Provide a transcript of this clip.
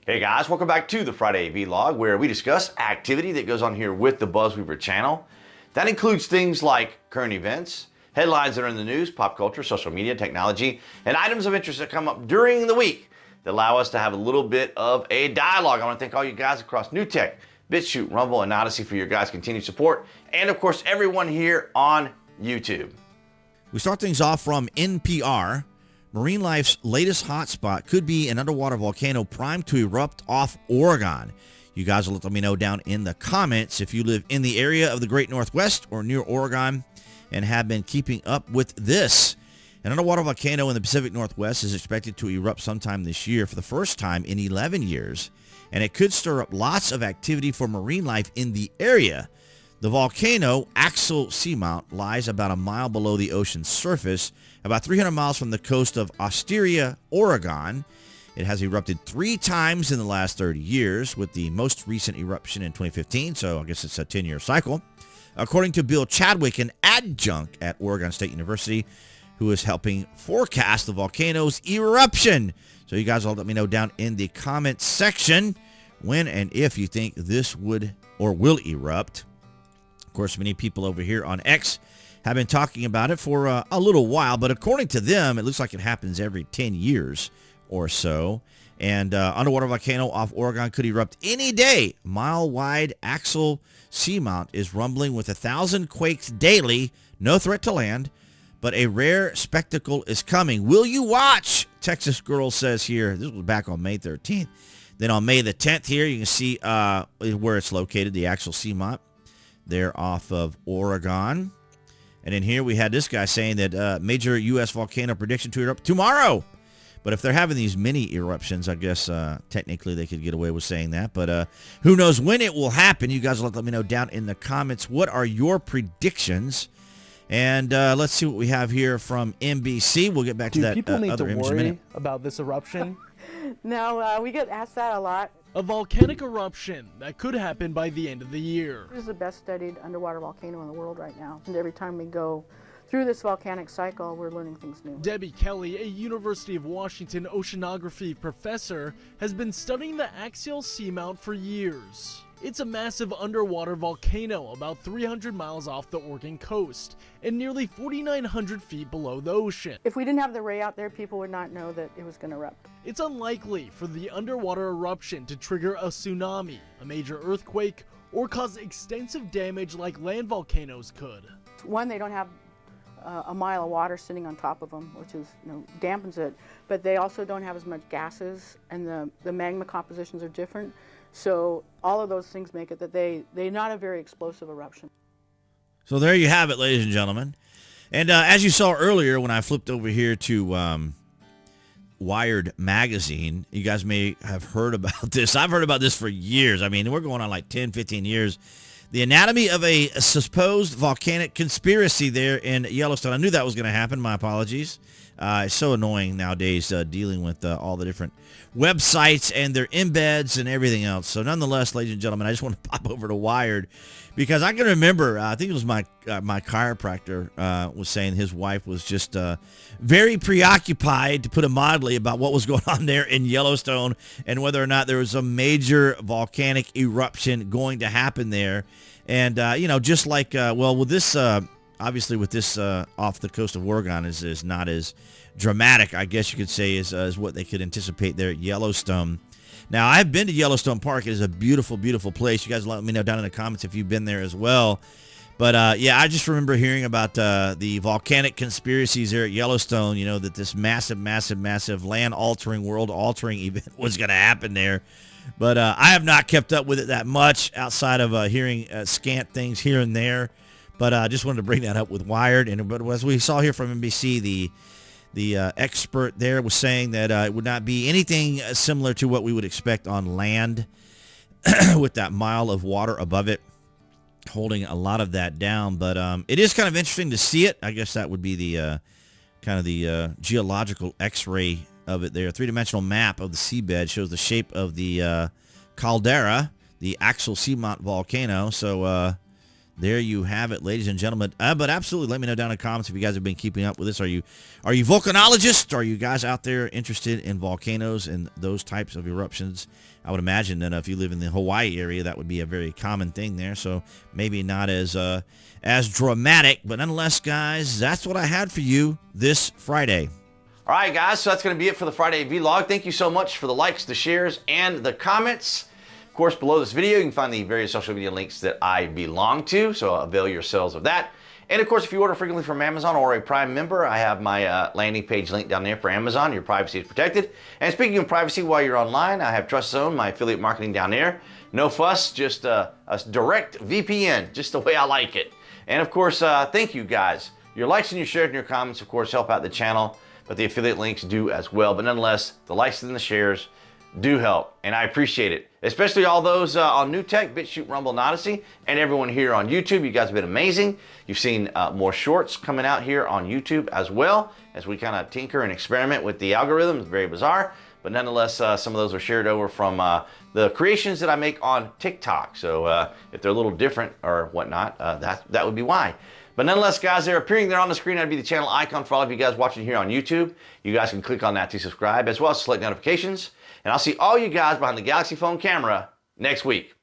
Hey guys, welcome back to the Friday Vlog, where we discuss activity that goes on here with the BuzWeaver channel. That includes things like current events, headlines that are in the news, pop culture, social media, technology, and items of interest that come up during the week that allow us to have a little bit of a dialogue. I want to thank all you guys across NewTek, BitChute, Rumble, and Odyssey for your guys' continued support, and of course everyone here on YouTube. We start things off from NPR. Marine life's latest hotspot could be an underwater volcano primed to erupt off Oregon. You guys will let me know down in the comments if you live in the area of the Great Northwest or near Oregon and have been keeping up with this. An underwater volcano in the Pacific Northwest is expected to erupt sometime this year for the first time in 11 years, and it could stir up lots of activity for marine life in the area. The volcano, Axial Seamount, lies about a mile below the ocean's surface, about 300 miles from the coast of Astoria, Oregon. It has erupted 3 times in the last 30 years, with the most recent eruption in 2015, so I guess it's a 10-year cycle. According to Bill Chadwick, an adjunct at Oregon State University, who is helping forecast the volcano's eruption. So you guys will let me know down in the comments section when and if you think this would or will erupt. Of course, many people over here on X have been talking about it for a little while, but according to them, it looks like it happens every 10 years or so. And underwater volcano off Oregon could erupt any day. Mile-wide Axial Seamount is rumbling with 1,000 quakes daily. No threat to land, but a rare spectacle is coming. Will you watch? Texas Girl says here. This was back on May 13th. Then on May the 10th here, you can see where it's located, the Axial Seamount. There off of Oregon. And in here we had this guy saying that major U.S. volcano prediction to erupt tomorrow. But if they're having these mini eruptions, I guess technically they could get away with saying that. But who knows when it will happen? You guys will let me know down in the comments. What are your predictions? And let's see what we have here from NBC. We'll get back to that people need other to image in a minute. worry about this eruption? No, we get asked that a lot. A volcanic eruption that could happen by the end of the year. This is the best studied underwater volcano in the world right now. And every time we go through this volcanic cycle, we're learning things new. Debbie Kelly, a University of Washington oceanography professor, has been studying the Axial Seamount for years. It's a massive underwater volcano about 300 miles off the Oregon coast and nearly 4,900 feet below the ocean. If we didn't have the ray out there, people would not know that it was going to erupt. It's unlikely for the underwater eruption to trigger a tsunami, a major earthquake, or cause extensive damage like land volcanoes could. One, they don't have a mile of water sitting on top of them, which is, dampens it. But they also don't have as much gases, and the magma compositions are different. So all of those things make it that they're not a very explosive eruption. So there you have it, ladies and gentlemen. And as you saw earlier when I flipped over here to Wired magazine, you guys may have heard about this. I've heard about this for years. I mean, we're going on like 10, 15 years. The anatomy of a supposed volcanic conspiracy there in Yellowstone. I knew that was going to happen. My apologies. It's so annoying nowadays dealing with all the different websites and their embeds and everything else. So nonetheless, ladies and gentlemen, I just want to pop over to Wired because I can remember, I think it was my chiropractor was saying his wife was just very preoccupied, to put it mildly, about what was going on there in Yellowstone and whether or not there was a major volcanic eruption going to happen there. And, just like, with this, obviously with this off the coast of Oregon is not as dramatic, I guess you could say, as what they could anticipate there at Yellowstone. Now, I've been to Yellowstone Park. It is a beautiful, beautiful place. You guys let me know down in the comments if you've been there as well. But, I just remember hearing about the volcanic conspiracies there at Yellowstone, that this massive, massive, massive land-altering, world-altering event was going to happen there. But I have not kept up with it that much outside of hearing scant things here and there. But I just wanted to bring that up with Wired. But as we saw here from NBC, the expert there was saying that it would not be anything similar to what we would expect on land with that mile of water above it, holding a lot of that down. But it is kind of interesting to see it. I guess that would be the kind of the geological X-ray of it there. A three-dimensional map of the seabed shows the shape of the caldera, the Axial Seamount volcano. So There you have it, ladies and gentlemen. But absolutely, let me know down in the comments if you guys have been keeping up with this. Are you volcanologists? Are you guys out there interested in volcanoes and those types of eruptions? I would imagine that if you live in the Hawaii area, that would be a very common thing there. So maybe not as dramatic, but nonetheless, guys, that's what I had for you this Friday. All right, guys, so that's going to be it for the Friday vlog. Thank you so much for the likes, the shares, and the comments. Of course, below this video, you can find the various social media links that I belong to, so avail yourselves of that. And of course, if you order frequently from Amazon or a Prime member, I have my landing page link down there for Amazon. Your privacy is protected. And speaking of privacy while you're online, I have Trust Zone, my affiliate marketing down there. No fuss, just a direct VPN, just the way I like it. And of course, thank you guys. Your likes and your shares and your comments, of course, help out the channel, but the affiliate links do as well. But nonetheless, the likes and the shares do help, and I appreciate it. Especially all those on New Tech, BitChute, Rumble, and Odyssey, and everyone here on YouTube. You guys have been amazing. You've seen more shorts coming out here on YouTube as well, as we kind of tinker and experiment with the algorithm. It's very bizarre, but nonetheless, some of those are shared over from the creations that I make on TikTok. So if they're a little different or whatnot, that would be why. But nonetheless, guys, they're appearing there on the screen. That'd be the channel icon for all of you guys watching here on YouTube. You guys can click on that to subscribe, as well as select notifications. And I'll see all you guys behind the Galaxy phone camera next week.